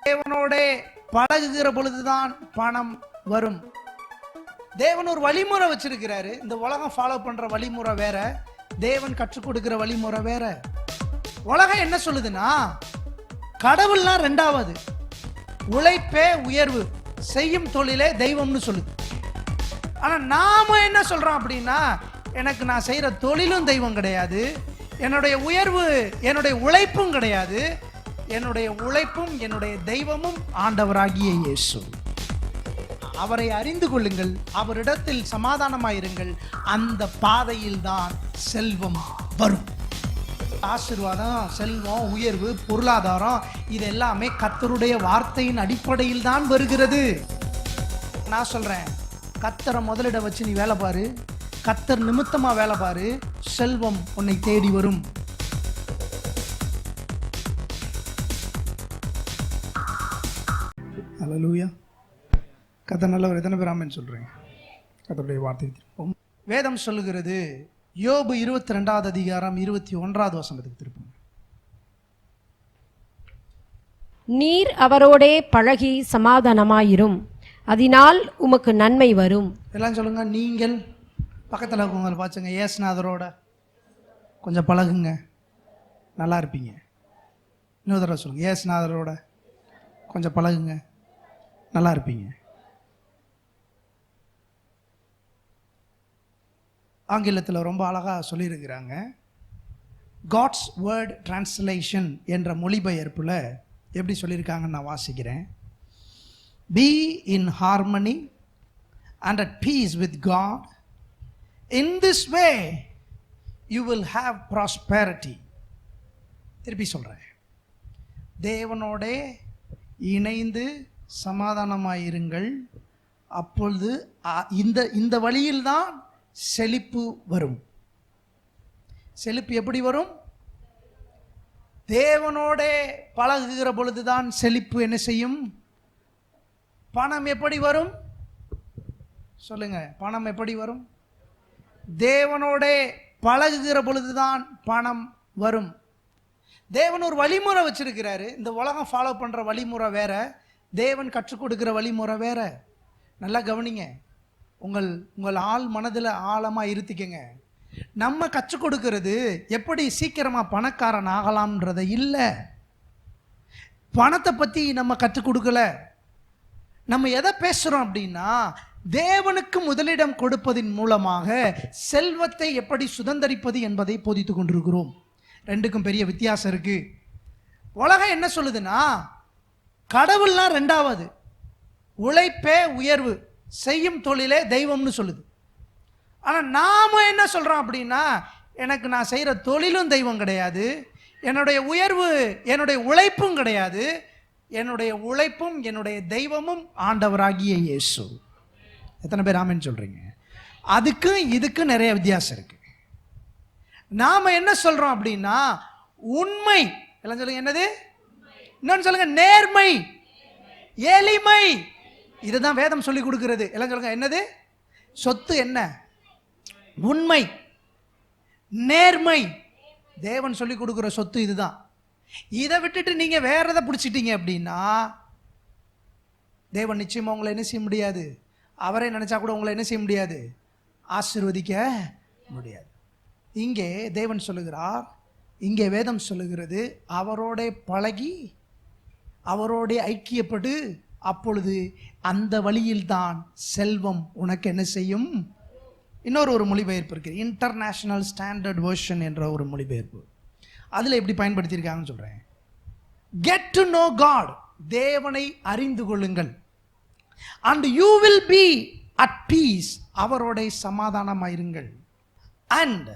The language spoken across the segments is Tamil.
தேவனோட பழகுகிற பொழுதுதான் பணம் வரும். தேவன் ஒரு வழிமுறை வச்சிருக்கிறாரு. இந்த உலகம் ஃபாலோ பண்ற வழிமுறை வேற, தேவன் கற்றுக் கொடுக்கிற வழிமுறை வேற. உலகம் என்ன சொல்லுதுன்னா, கடவுள்னா ரெண்டாவது, உழைப்பே உயர்வு, செய்யும் தொழிலே தெய்வம்னு சொல்லுது. ஆனா நாம என்ன சொல்றோம் அப்படின்னா, எனக்கு நான் செய்யற தொழிலும் தெய்வம் கிடையாது, என்னுடைய உயர்வு என்னுடைய உழைப்பும் கிடையாது, என்னுடைய உழைப்பும் என்னுடைய தெய்வமும் ஆண்டவராகிய இயேசு. அவரை அறிந்து கொள்ளுங்கள், அவரிடத்தில் சமாதானமாயிருங்கள், அந்த பாதையில் தான் செல்வம் வரும். ஆசீர்வாதம், செல்வம், உயர்வு, பொருளாதாரம் இது எல்லாமே கர்த்தருடைய வார்த்தையின் அடிப்படையில் தான் வருகிறது. நான் சொல்றேன், கர்த்தரை முதலிட வச்சு நீ வேலை பாரு, கர்த்தர் நிமித்தமா வேலை பாரு, செல்வம் உன்னை தேடி வரும். அல்லேலூயா. கர்த்தர் நல்லவர். எத்தனை பேர் ஆமென் சொல்றீங்க? கர்த்தருடைய வார்த்தை திருப்போம். வேதம் சொல்லுகிறது, யோபு 22வது அதிகாரம் 21வது வசனத்துக்கு திருப்போம். நீர் அவரோடே பழகி சமாதானமாயிரும், அதனால் உமக்கு நன்மை வரும். எல்லாம் சொல்லுங்க. நீங்கள் பக்கத்தில் இருக்கவங்களை பார்த்துங்க, ஏசுநாதரோட கொஞ்சம் பழகுங்க, நல்லா இருப்பீங்க. இன்னொரு தடவை சொல்லுங்க, ஏசுநாதரோட கொஞ்சம் பழகுங்க, நல்லா இருப்பீங்க. ஆங்கிலத்தில் ரொம்ப அழகாக சொல்லியிருக்கிறாங்க. காட்ஸ் வேர்ட் டிரான்ஸ்லேஷன் என்ற மொழிபெயர்ப்பில் எப்படி சொல்லியிருக்காங்கன்னு நான் வாசிக்கிறேன். Be in harmony and at peace with God. In this way you will have prosperity. திருப்பி சொல்கிறேன், தேவனோட இணைந்து சமாதானமாயிருங்கள், அப்பொழுது இந்த வழியில்தான் செழிப்பு வரும். செழிப்பு எப்படி வரும்? தேவனோட பழகுகிற பொழுதுதான் செழிப்பு என்ன செய்யும்? பணம் எப்படி வரும்? சொல்லுங்க, பணம் எப்படி வரும்? தேவனோட பழகுகிற பொழுதுதான் பணம் வரும். தேவன் ஒரு வழிமுறை வச்சிருக்கிறாரு. இந்த உலகம் ஃபாலோ பண்ற வழிமுறை வேற, தேவன் கற்றுக் கொடுக்கிற வழிமுறை வேற. நல்லா கவனிங்க, உங்கள் ஆள் மனதில் ஆழமாக இருத்திக்கங்க. நம்ம கற்றுக் கொடுக்கிறது எப்படி சீக்கிரமாக பணக்காரன் ஆகலாம்ன்றத இல்லை. பணத்தை பற்றி நம்ம கற்றுக் கொடுக்கல. நம்ம எதை பேசுகிறோம் அப்படின்னா, தேவனுக்கு முதலிடம் கொடுப்பதின் மூலமாக செல்வத்தை எப்படி சுதந்தரிப்பது என்பதை போதித்து கொண்டிருக்கிறோம். ரெண்டுக்கும் பெரிய வித்தியாசம் இருக்கு. உலகம் என்ன சொல்லுதுன்னா, கடவுள்னா ரெண்டாவது, உழைப்பே உயர்வு, செய்யும் தொழிலே தெய்வம்னு சொல்லுது. ஆனால் நாம என்ன சொல்றோம் அப்படின்னா, எனக்கு நான் செய்கிற தொழிலும் தெய்வம் கிடையாது, என்னுடைய உயர்வு என்னுடைய உழைப்பும் கிடையாது, என்னுடைய உழைப்பும் என்னுடைய தெய்வமும் ஆண்டவராகிய இயேசு. எத்தனை பேர் ஆமென் சொல்றீங்க? அதுக்கும் இதுக்கும் நிறைய வித்தியாசம் இருக்கு. நாம என்ன சொல்றோம் அப்படின்னா, உண்மை, எல்லாம் சொல்லுங்க, என்னது? இன்னொன்னு சொல்லுங்க, நேர்மை, எளிமை. இதுதான் வேதம் சொல்லி கொடுக்கிறது. எல்லாம் சொல்லுங்க, என்னது? சொத்து என்ன? உண்மை, நேர்மை. தேவன் சொல்லி கொடுக்கிற சொத்து இதுதான். இதை விட்டுட்டு நீங்க வேற எதை பிடிச்சிட்டீங்க அப்படின்னா, தேவன் நிச்சயமா உங்களை என்ன செய்ய முடியாது, அவரே நினைச்சா கூட உங்களை என்ன செய்ய முடியாது, ஆசீர்வதிக்க முடியாது. இங்கே தேவன் சொல்லுகிறார், இங்கே வேதம் சொல்லுகிறது, அவரோட பழகி அவரோட ஐக்கியப்படு, அப்பொழுது அந்த வழியில்தான் செல்வம் உனக்கு என்ன செய்யும். இன்னொரு மொழிபெயர்ப்பு இருக்கு, இன்டர்நேஷனல் ஸ்டாண்டர்ட் வெர்ஷன் என்ற ஒரு மொழிபெயர்ப்பு. அதில் எப்படி பயன்படுத்தியிருக்காங்கன்னு சொல்றேன். கெட் டு நோ காட், தேவனை அறிந்து கொள்ளுங்கள். And you will be at peace, அவரோட சமாதானமாயிருங்கள். And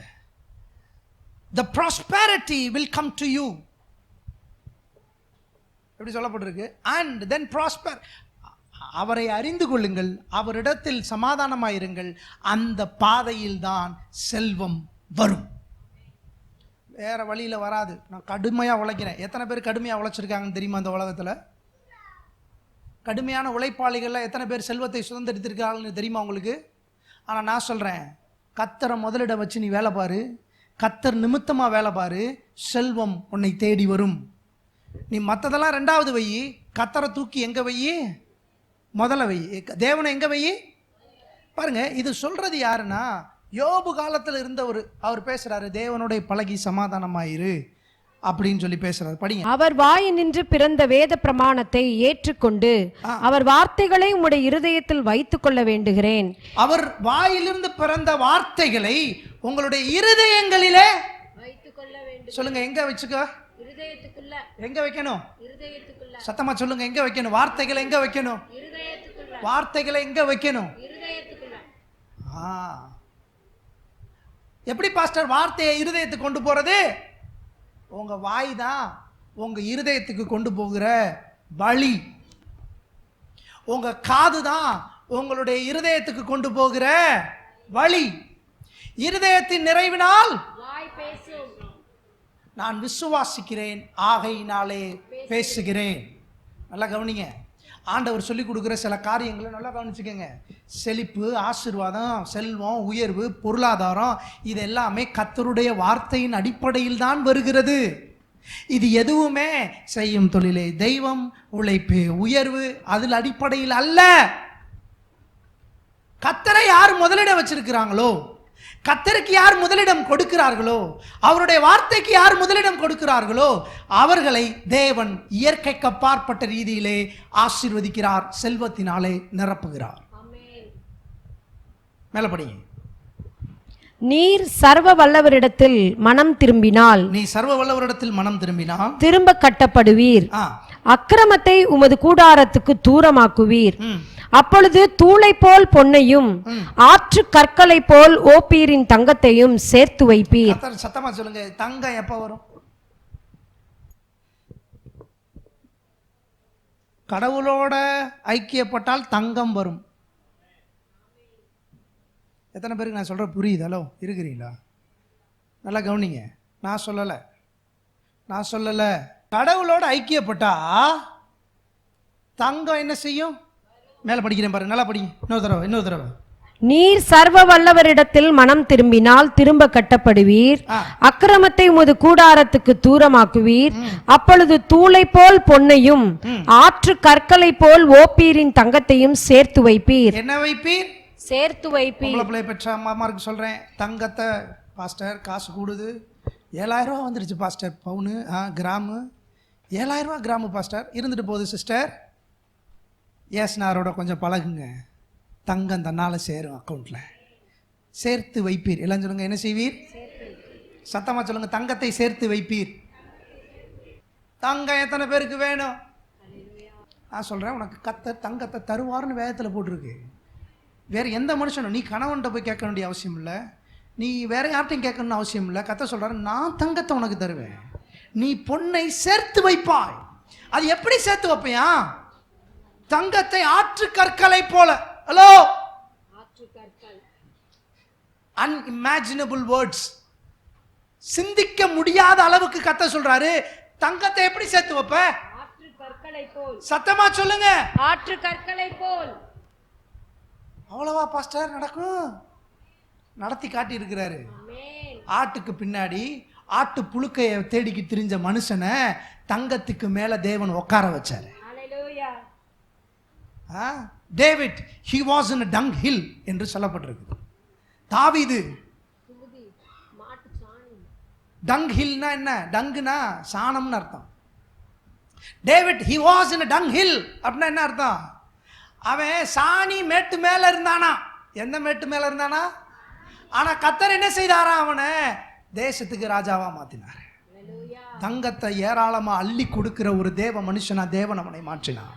the prosperity will come to you. எப்படி சொல்லப்பட்டிருக்கு? and then prosper. அவரை அறிந்து கொள்ளுங்கள், அவரிடத்தில் சமாதானமாயிருங்கள், அந்த பாதையில் தான் செல்வம் வரும். வேற வழியில் வராது. நான் கடுமையாக உழைக்கிறேன். எத்தனை பேர் கடுமையாக உழைச்சிருக்காங்கன்னு தெரியுமா? அந்த உலகத்தில் கடுமையான உழைப்பாளிகளில் எத்தனை பேர் செல்வத்தை சுதந்திரித்திருக்காங்கன்னு தெரியுமா உங்களுக்கு? ஆனால் நான் சொல்கிறேன், கர்த்தரை முதலிட வச்சு நீ வேலை பாரு, கர்த்தர் நிமித்தமாக வேலை பாரு, செல்வம் உன்னை தேடி வரும். நீ மற்றதெல்லாம் ரெண்டாவது வை, கத்தரை தூக்கி எங்க வை? முதல்ல வை. தேவனை எங்க வை? பாருங்க, இது சொல்றது யாருன்னா யோபு காலத்தில் இருந்தவர். அவர் பேசுறாரு, தேவனுடைய பழகி சமாதானமாயிரு அப்படின்னு சொல்லி பேசுறாரு. படிங்க. அவர் வாயினின்று பிறந்த வேத பிரமாணத்தை ஏற்றுக்கொண்டு அவர் வார்த்தைகளை உம்முடைய இருதயத்தில் வைத்துக் கொள்ள வேண்டுகிறேன். அவர் வாயிலிருந்து பிறந்த வார்த்தைகளை உங்களுடைய இருதயங்களிலே வைத்துக் கொள்ள வேண்டும். சொல்லுங்க, எங்க வச்சுக்க? இருதயத்துக்குள்ள. எங்க வைக்கணும்? இருதயத்துக்குள்ள. சத்தமா சொல்லுங்க, எங்க வைக்கணும்? வார்த்தைகளை எங்க வைக்கணும்? இருதயத்துக்குள்ள. வார்த்தைகளை எங்க வைக்கணும்? இருதயத்துக்குள்ள. எப்படி பாஸ்டர் வார்த்தையை இருதயத்துக்கு கொண்டு போறது? உங்க வாய் தான் உங்க இருதயத்துக்கு கொண்டு போகிற வழி. உங்க காது தான் உங்களுடைய இருதயத்துக்கு கொண்டு போகிற வழி. இருதயத்தின் நிறைவினால் வாய் பேசும். நான் விசுவாசிக்கிறேன், ஆகையினாலே பேசுகிறேன். நல்லா கவனிங்க. ஆண்டவர் சொல்லி கொடுக்குற சில காரியங்களை நல்லா கவனிச்சுக்கோங்க. செழிப்பு, ஆசீர்வாதம், செல்வம், உயர்வு, பொருளாதாரம், இது எல்லாமே கர்த்தருடைய வார்த்தையின் அடிப்படையில் தான் வருகிறது. இது எதுவுமே செய்யும் தொழிலே தெய்வம், உழைப்பு, உயர்வு அதில் அடிப்படையில் அல்ல. கர்த்தரை யார் முதலிடம் வச்சிருக்கிறாங்களோ, கர்த்தருக்கு யார் முதலிடம் கொடுக்கிறார்களோ, அவருடைய வார்த்தைக்கு யார் முதலிடம் கொடுக்கிறார்களோ அவர்களை தேவன் இயற்கைக்கு அப்பாற்பட்ட ரீதியிலே ஆசீர்வதிக்கிறார், செல்வத்தினாலே நிரப்புகிறார். மேல படிங்க. நீர் சர்வ வல்லவரிடத்தில் மனம் திரும்பினால், நீ சர்வ வல்லவரிடத்தில் மனம் திரும்பினால் திரும்ப கட்டப்படுவீர். அக்கிரமத்தை உமது கூடாரத்துக்கு தூரமாக்குவீர். அப்பொழுது தூளை போல் பொன்னையும் ஆற்று கற்களை போல் ஓப்பீரின் தங்கத்தையும் சேர்த்து வைப்பீர். சத்தமா சொல்லுங்க, தங்கம் எப்ப வரும்? கடவுளோட ஐக்கியப்பட்டால் தங்கம் வரும். எத்தனை பேருக்கு நான் சொல்ற புரியுதோ? இருக்கிறீங்களா? நல்லா கவனிங்க. நான் சொல்லல. கடவுளோட ஐக்கியப்பட்டா தங்கம் என்ன செய்யும்? மேல படிக்கிறேன் பாருங்க, நல்லா படிங்க. இன்னொரு தடவை. நீர் சர்வ வல்லவரிடத்தில் மனம் திரும்பினால் திரும்ப கட்டப்படுவீர். அக்கிரமத்தை உமது கூடாரத்துக்கு தூரமாக்குவீர். அப்பொழுது தூளை போல் பொன்னையும் ஆற்று கற்களை போல் ஓப்பீரின் தங்கத்தையும் சேர்த்து வைப்பீர். என்ன வைப்பீர்? சேர்த்து வைப்பீர். பிள்ளை பெற்ற அம்மாருக்கு சொல்றேன், தங்கத்தை பாஸ்டர் காசு கூடுது, 7000 ரூபா வந்துருச்சு பாஸ்டர், பவுனு கிராமு 7000 ரூபா கிராமு பாஸ்டர். இருந்துட்டு போகுது சிஸ்டர், ஏஸ்னாரோட கொஞ்சம் பழகுங்க, தங்கம் தன்னால் சேரும் அக்கௌண்ட்ல. சேர்த்து வைப்பீர். எல்லாம் சொல்லுங்க, என்ன செய்வீர்? சத்தமா சொல்லுங்க, தங்கத்தை சேர்த்து வைப்பீர். தங்கம் எத்தனை பேருக்கு வேணும்? நான் சொல்றேன், உனக்கு கர்த்தர் தங்கத்தை தருவார்னு வேதத்தில் போட்டிருக்கு. வேற எந்த மனுஷனும் நீ கணவன்கிட்ட போய் கேட்க வேண்டிய அவசியம் இல்லை, நீ வேற யார்ட்டையும் கேட்கணும்னு அவசியம் இல்லை. கர்த்தர் சொல்றாரு, நான் தங்கத்தை உனக்கு தருவேன், நீ பொன்னை சேர்த்து வைப்பாய். அது எப்படி சேர்த்து வைப்பியா? தங்கத்தை ஆற்று கற்களை போல. ஹலோ, அன்இமேஜினபிள் வேர்ட்ஸ், சிந்திக்க முடியாத அளவுக்கு கர்த்தர் சொல்றாரு, தங்கத்தை எப்படி சேர்த்து வைப்ப? ஆற்று கற்களை போல். சத்தமா சொல்லுங்க, ஆற்று கற்களை போல். அவ்வளவா பாஸ்டர் நடக்கும்? நடத்தி காட்டி இருக்கிறாரு. ஆட்டுக்கு பின்னாடி ஆட்டு புழுக்கைய தேடிக்கு திரிஞ்ச மனுஷனை தங்கத்துக்கு மேல தேவன் உட்கார வச்சாரு. David, he was in a dung hill என்று சொல்லப்பட்டிருக்கு. தாவீது, டங் ஹில்னா என்ன? டங்குனா சாணம்னு அர்த்தம். David he was in a dung hill அப்படின்னா என்ன அர்த்தம்? அவன் சாணி மேட்டு மேல இருந்தானா. எந்த மேட்டு மேல இருந்தானா? ஆனா கர்த்தர் என்ன செய்தாரா? அவனை தேசத்துக்கு ராஜாவா மாத்தினார். தங்கத்தை ஏராளமா அள்ளி கொடுக்கிற ஒரு தேவ மனுஷனா தேவன் அவனை மாற்றினான்.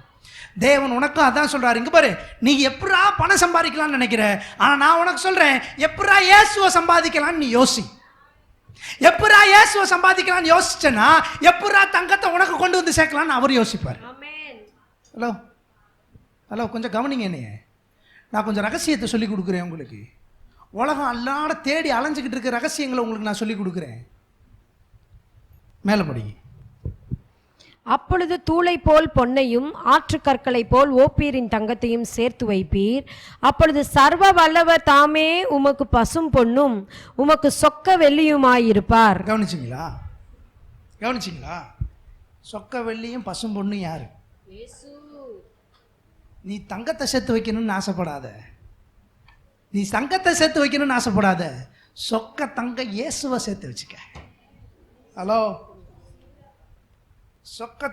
தேவன் உனக்கும் அதான் சொல்றாரு. இங்க பாரு, நீ எப்படா பணம் சம்பாதிக்கலாம்னு நினைக்கிற, ஆனா நான் உனக்கு சொல்றேன், எப்படா இயேசுவை சம்பாதிக்கலாம்னு நீ யோசி. எப்படா இயேசுவை சம்பாதிக்கலாம்னு யோசிச்சேன்னா எப்படா தங்கத்தை உனக்கு கொண்டு வந்து சேர்க்கலாம்னு அவர் யோசிப்பார். ஹலோ, கொஞ்சம் கவனிங்க. என்னைய நான் கொஞ்சம் ரகசியத்தை சொல்லி கொடுக்குறேன் உங்களுக்கு. உலகம் அல்லாட தேடி அலைஞ்சிக்கிட்டு இருக்க ரகசியங்களை உங்களுக்கு நான் சொல்லி கொடுக்குறேன். மேலே படிங்க. அப்பொழுது தூளை போல் பொன்னையும் ஆற்று கற்களை போல் ஓப்பீரின் தங்கத்தையும் சேர்த்து வைப்பீர். அப்பொழுது சர்வ வல்லவர் தாமே உமக்கு பசும் பொன்னும் உமக்கு சொக்க வெள்ளியுமாயிருப்பார். கவனிச்சிங்களா? சொக்க வெள்ளியும் பசும் பொண்ணும் யாரு? நீ தங்கத்தை சேர்த்து வைக்கணும்னு ஆசைப்படாத, நீ தங்கத்தை சேர்த்து வைக்கணும்னு ஆசைப்படாத, சொக்க தங்க இயேசுவை சேர்த்து வச்சுக்க. ஹலோ, சொக்க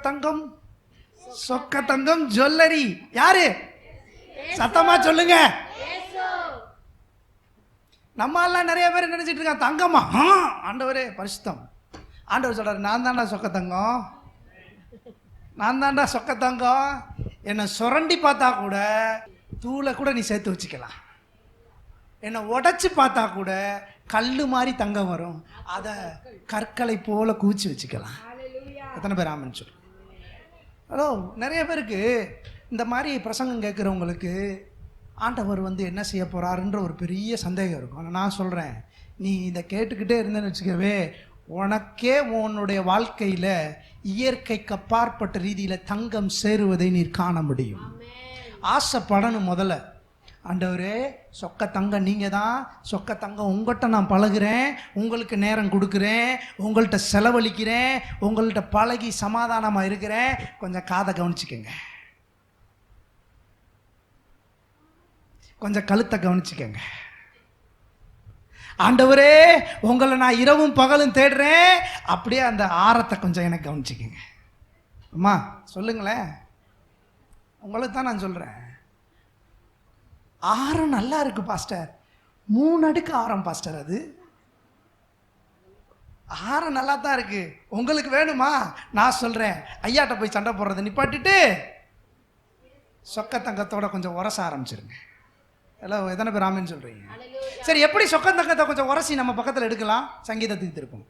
தங்கம் ஜுவல்லரி யாரு? சத்தமா சொல்லுங்க. நம்ம எல்லாம் நிறைய பேர் நினைச்சிட்டு இருக்காங்க தங்கமா. ஆண்டவரே பரிசுத்தம். ஆண்டவர் சொல்றாரு, நான் தான்டா சொக்க தங்கம், நான் தான்டா சொக்க தங்கம். என்னை சுரண்டி பார்த்தா கூட தூளை கூட நீ சேர்த்து வச்சுக்கலாம், என்னை உடைச்சு பார்த்தா கூட கல்லு மாதிரி தங்கம் வரும், அதை கற்களை போல கூச்சி வச்சுக்கலாம். எத்தனை பேர் ஆமென் சொல்லு? ஹலோ, நிறைய பேருக்கு இந்த மாதிரி பிரசங்கம் கேட்குறவங்களுக்கு ஆண்டவர் என்ன செய்ய போகிறாருன்ற ஒரு பெரிய சந்தேகம் இருக்கும். ஆனால் நான் சொல்கிறேன், நீ இதை கேட்டுக்கிட்டே இருந்தேன்னு வச்சுக்கவே, உனக்கே உன்னுடைய வாழ்க்கையில் இயற்கைக்கு அப்பாற்பட்ட ரீதியில் தங்கம் சேருவதை நீர் காண முடியும். ஆசைப்படணும் முதல்ல. ஆண்டவரே, சொக்க தங்கம் நீங்கள் தான், சொக்க தங்கம் உங்கள்கிட்ட நான் பழகுறேன், உங்களுக்கு நேரம் கொடுக்குறேன், உங்கள்கிட்ட செலவழிக்கிறேன், உங்கள்கிட்ட பழகி சமாதானமாக இருக்கிறேன், கொஞ்சம் காதை கவனிச்சுக்கோங்க, கொஞ்சம் கழுத்தை கவனிச்சுக்கோங்க. ஆண்டவரே, உங்களை நான் இரவும் பகலும் தேடுறேன், அப்படியே அந்த ஆரத்தை கொஞ்சம் எனக்கு கவனிச்சுக்கோங்க. அம்மா சொல்லுங்களேன், உங்களுக்கு தான் நான் சொல்கிறேன். ஆரம் நல்லா இருக்கு பாஸ்டர், 3 அடுக்கு ஆரம் பாஸ்டர், அது ஆரம் நல்லா தான் இருக்கு, உங்களுக்கு வேணுமா? நான் சொல்கிறேன், ஐயாட்ட போய் சண்டை போடுறதை நிப்பாட்டிட்டு சொக்க தங்கத்தோட கொஞ்சம் உரச ஆரம்பிச்சிருங்க. எல்லாம் எத்தனை பேர் ஆமென் சொல்கிறீங்க? சரி, எப்படி சொக்க தங்கத்தை கொஞ்சம் உரசி நம்ம பக்கத்தில் எடுக்கலாம்? சங்கீதத்துக்கு திருப்போம்.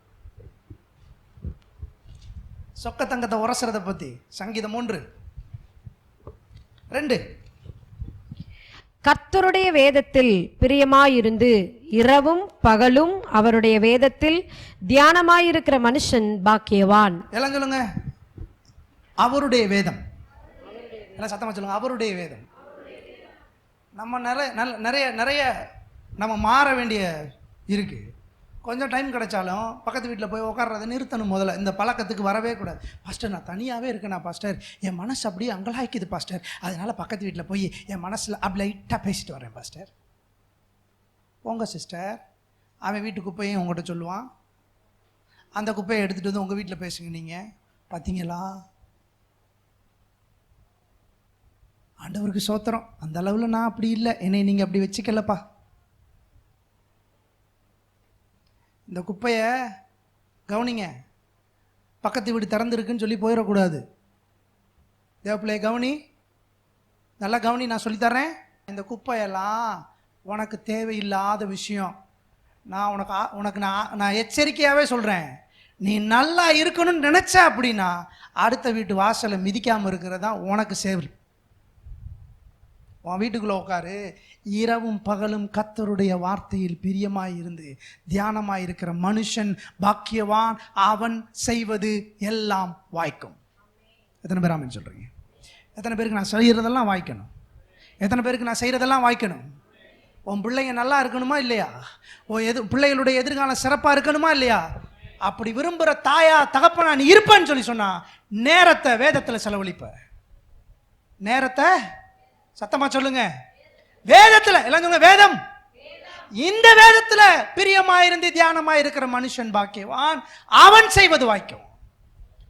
சொக்க தங்கத்தை உரசுறதை பற்றி சங்கீதம் 1:2. கர்த்தருடைய வேதத்தில் பிரியமாயிருந்து இரவும் பகலும் அவருடைய வேதத்தில் தியானமாயிருக்கிற மனுஷன் பாக்கியவான். எல்லாம் சொல்லுங்க, அவருடைய வேதம். எல்லாம் சத்தமா சொல்லுங்க, அவருடைய வேதம். நம்ம நிறைய நம்ம மாற வேண்டிய இருக்கு. கொஞ்சம் டைம் கிடைச்சாலும் பக்கத்து வீட்டில் போய் உட்கார்றதை நிறுத்தணும். முதல்ல இந்த பழக்கத்துக்கு வரவே கூடாது. பாஸ்டர், நான் தனியாகவே இருக்கேனா பாஸ்டர், என் மனசு அப்படியே அங்கலாய்க்குது பாஸ்டர், அதனால பக்கத்து வீட்டில் போய் என் மனசில் அப்படி லைட்டாக பேசிட்டு வரேன் பாஸ்டர். உங்கள் சிஸ்டர், அவன் வீட்டு குப்பையும் உங்கள்கிட்ட சொல்லுவான், அந்த குப்பையை எடுத்துகிட்டு வந்து உங்கள் வீட்டில் பேசுங்க. நீங்கள் பார்த்தீங்களா? ஆண்டவருக்கு சோத்திரம், அந்த அளவில் நான் அப்படி இல்லை, என்னை நீங்கள் அப்படி வச்சுக்கலப்பா. இந்த குப்பையை கவனிங்க, பக்கத்து வீடு திறந்துருக்குன்னு சொல்லி போயிடக்கூடாது. தேவப்பிள்ளைய கவனி, நல்லா கவனி, நான் சொல்லித்தரேன். இந்த குப்பையெல்லாம் உனக்கு தேவையில்லாத விஷயம். நான் உனக்கு நான் எச்சரிக்கையாகவே சொல்கிறேன். நீ நல்லா இருக்கணும்னு நினச்ச அப்படின்னா அடுத்த வீட்டு வாசலை மிதிக்காமல் இருக்கிறதா உனக்கு சேவல். உன் வீட்டுக்குள்ளே உட்காரு, இரவும் பகலும் கர்த்தருடைய வார்த்தையில் பிரியமாய் இருந்து தியானமாய் இருக்கிற மனுஷன் பாக்கியவான், அவன் செய்வது எல்லாம் வாய்க்கும். எத்தனை பேர் ஆமென் சொல்கிறீங்க? எத்தனை பேருக்கு நான் செய்கிறதெல்லாம் வாய்க்கணும்? எத்தனை பேருக்கு நான் செய்கிறதெல்லாம் வாய்க்கணும்? உன் பிள்ளைங்க நல்லா இருக்கணுமா இல்லையா? பிள்ளைகளுடைய எதிர்காலம் சிறப்பாக இருக்கணுமா இல்லையா? அப்படி விரும்புகிற தாயா தகப்பனா நீ இருப்பேன்னு சொன்னா நேரத்தை வேதத்தில் செலவழிப்ப. நேரத்தை சத்தமா சொல்லுங்க, வேதத்துல. எல்லாம் சொல்லுங்க, வேதம். இந்த வேதத்துல பிரியமாயிருந்து தியானமாய் இருக்கிற மனுஷன் பாக்கியவான், அவன் செய்வது வாய்க்கும்.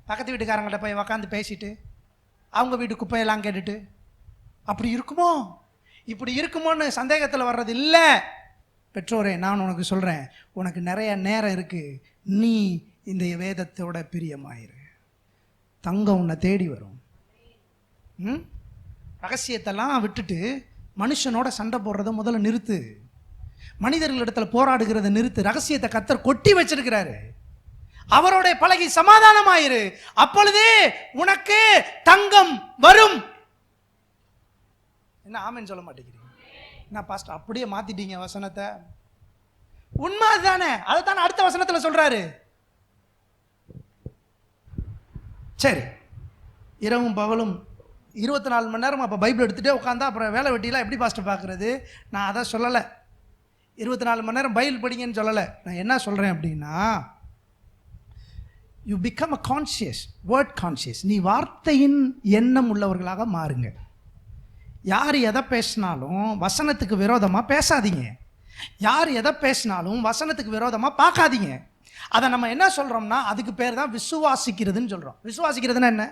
பக்கத்து வீட்டுக்காரங்கிட்ட போய் உக்காந்து பேசிட்டு அவங்க வீட்டு குப்பையெல்லாம் கேட்டுட்டு அப்படி இருக்குமோ இப்படி இருக்குமோன்னு சந்தேகத்தில் வர்றது இல்லை. பெற்றோரே, நான் உனக்கு சொல்றேன், உனக்கு நிறைய நேரம் இருக்கு, நீ இந்த வேதத்தோட பிரியமாயிரு, தங்கம் உன்னை தேடி வரும். ரகசியத்தெல்லாம் விட்டுட்டு மனுஷனோட சண்டை போடுறத முதல்ல நிறுத்து. மனிதர்களிடத்துல போராடுகிறத நிறுத்து. ரகசியத்தை கர்த்தர் கொட்டி வச்சிருக்கிறாரு, அவரோட பழகி சமாதானமாயிரு, அப்பொழுதே உனக்கு தங்கம் வரும். என்ன ஆமென் சொல்ல மாட்டேங்கிறீங்க? என்ன பாஸ்டர் அப்படியே மாத்திட்டீங்க வசனத்தை? உண்மை அதுதானே, அதைத்தானே அடுத்த வசனத்துல சொல்றாரு. சரி, இரவும் பகலும் 24 மணி நேரம் அப்போ பைபிள் எடுத்துகிட்டே உட்காந்தா அப்புறம் வேலை வெட்டிலாம் எப்படி பாஸ்டர் பார்க்குறது? நான் அதை சொல்லலை. 24 மணி நேரம் பைபிள் படிங்கன்னு சொல்லலை. நான் என்ன சொல்கிறேன் அப்படின்னா, you become a conscious, word conscious. நீ வார்த்தையின் எண்ணம் உள்ளவர்களாக மாறுங்க. யார் எதை பேசினாலும் வசனத்துக்கு விரோதமாக பேசாதீங்க. யார் எதை பேசினாலும் வசனத்துக்கு விரோதமாக பார்க்காதீங்க. அதை நம்ம என்ன சொல்கிறோம்னா அதுக்கு பேர் தான் விசுவாசிக்கிறதுன்னு சொல்கிறோம். விசுவாசிக்கிறதுனா என்ன?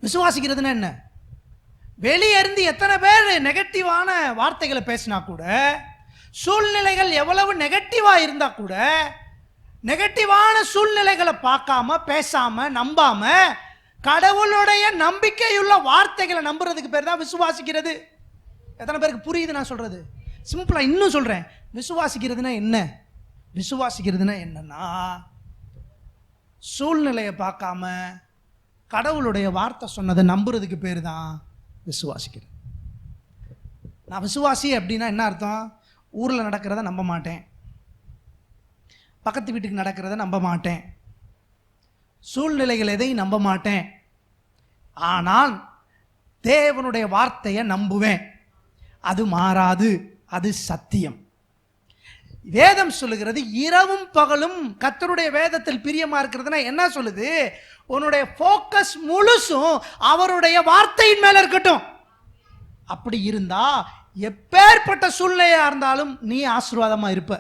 விசுவாசிக்கிறதுனா என்ன? வெளியே இருந்து எத்தனை பேர் நெகட்டிவான வார்த்தைகளை பேசினா கூட, சூழ்நிலைகள் எவ்வளவு நெகட்டிவாக இருந்தால் கூட, நெகட்டிவான சூழ்நிலைகளை பார்க்காம பேசாம நம்பாம கடவுளுடைய நம்பிக்கையுள்ள வார்த்தைகளை நம்புறதுக்கு பேர் தான் விசுவாசிக்கிறது. எத்தனை பேருக்கு புரியுது நான் சொல்றது? சிம்பிளா இன்னும் சொல்றேன். விசுவாசிக்கிறதுனா என்ன? விசுவாசிக்கிறதுனா என்னன்னா, சூழ்நிலையை பார்க்காம கடவுளுடைய வார்த்தை சொன்னதை நம்புறதுக்கு பேர் தான் விசுவாசிக்கிறது. நான் விசுவாசி அப்படின்னா என்ன அர்த்தம்? ஊரில் நடக்கிறத நம்ப மாட்டேன், பக்கத்து வீட்டுக்கு நடக்கிறத நம்ப மாட்டேன், சூழ்நிலைகள் எதையும் நம்ப மாட்டேன். ஆனால் தேவனுடைய வார்த்தையை நம்புவேன். அது மாறாது, அது சத்தியம். வேதம் சொல்லுகிறது இரவும் பகலும் கர்த்தருடைய வேதத்தில் பிரியமா இருக்கிறதுனா என்ன சொல்லுது? உன்னுடைய ஃபோக்கஸ் முழுசும் அவருடைய வார்த்தையின் மேல இருக்கட்டும். அப்படி இருந்தா எப்பேற்பட்ட சூழ்நிலையா இருந்தாலும் நீ ஆசீர்வாதமா இருப்ப.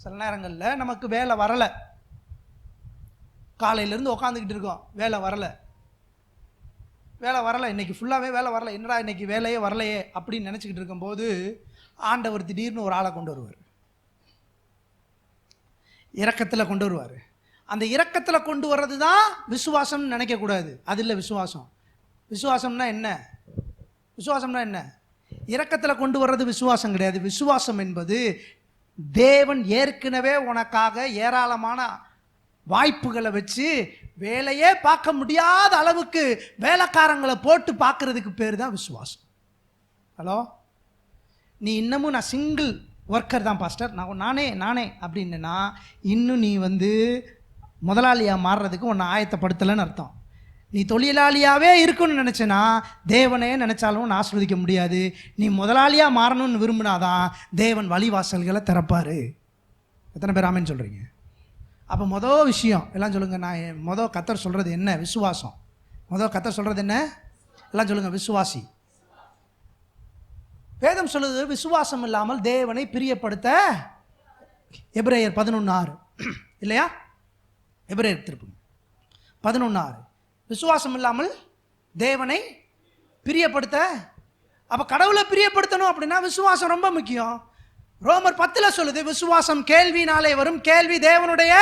சில நேரங்களில் நமக்கு வேலை வரலை, காலையிலேருந்து உட்காந்துக்கிட்டு இருக்கோம், வேலை வரலை, இன்னைக்கு ஃபுல்லாகவே வேலை வரலை, என்னடா இன்னைக்கு வேலையே வரலையே அப்படின்னு நினச்சிக்கிட்டு இருக்கும்போது ஆண்டவர் திடீர்னு ஒரு ஆளை கொண்டு வருவார், இரக்கத்தில் கொண்டு வருவார். அந்த இரக்கத்தில் கொண்டு வர்றது தான் விசுவாசம்னு நினைக்கக்கூடாது. அது இல்லை விசுவாசம். விசுவாசம்னா என்ன? விசுவாசம்னா என்ன? இரக்கத்தில் கொண்டு வர்றது விசுவாசம் கிடையாது. விசுவாசம் என்பது தேவன் ஏற்கனவே உனக்காக ஏராளமான வாய்ப்புகளை வச்சு வேலையே பார்க்க முடியாத அளவுக்கு வேலைக்காரங்களை போட்டு பார்க்கறதுக்கு பேர் தான் விசுவாசம். ஹலோ, நீ இன்னமும் நான் சிங்கிள் ஒர்க்கர் தான் பாஸ்டர், நானே அப்படின்னா இன்னும் நீ முதலாளியாக மாறுறதுக்கு உன்னை ஆயத்தப்படுத்தலைன்னு அர்த்தம். நீ தொழிலாளியாகவே இருக்குன்னு நினச்சேன்னா தேவனே நினச்சாலும் உன்னை ஆசீர்வதிக்க முடியாது. நீ முதலாளியாக மாறணும்னு விரும்பினாதான் தேவன் வழிவாசல்களை திறப்பார். எத்தனை பேர் ஆமென் சொல்கிறீங்க? அப்போ மொதல் விஷயம் எல்லாம் சொல்லுங்கள். நான் கர்த்தர் சொல்கிறது என்ன? விசுவாசம். கர்த்தர் சொல்கிறது என்ன? எல்லாம் சொல்லுங்கள். விசுவாசி. வேதம் சொல்லுது விசுவாசம் இல்லாமல் தேவனை பிரியப்படுத்த. எபிரேயர் 11:6 இல்லையா? எபிரேயர் திருப்புங்க 11:6. விசுவாசம் இல்லாமல் தேவனை பிரியப்படுத்த. அப்போ கடவுளை பிரியப்படுத்தணும் அப்படின்னா விசுவாசம் ரொம்ப முக்கியம். ரோமர் 10 சொல்லுது விசுவாசம் கேள்வினாலே வரும், கேள்வி தேவனுடைய.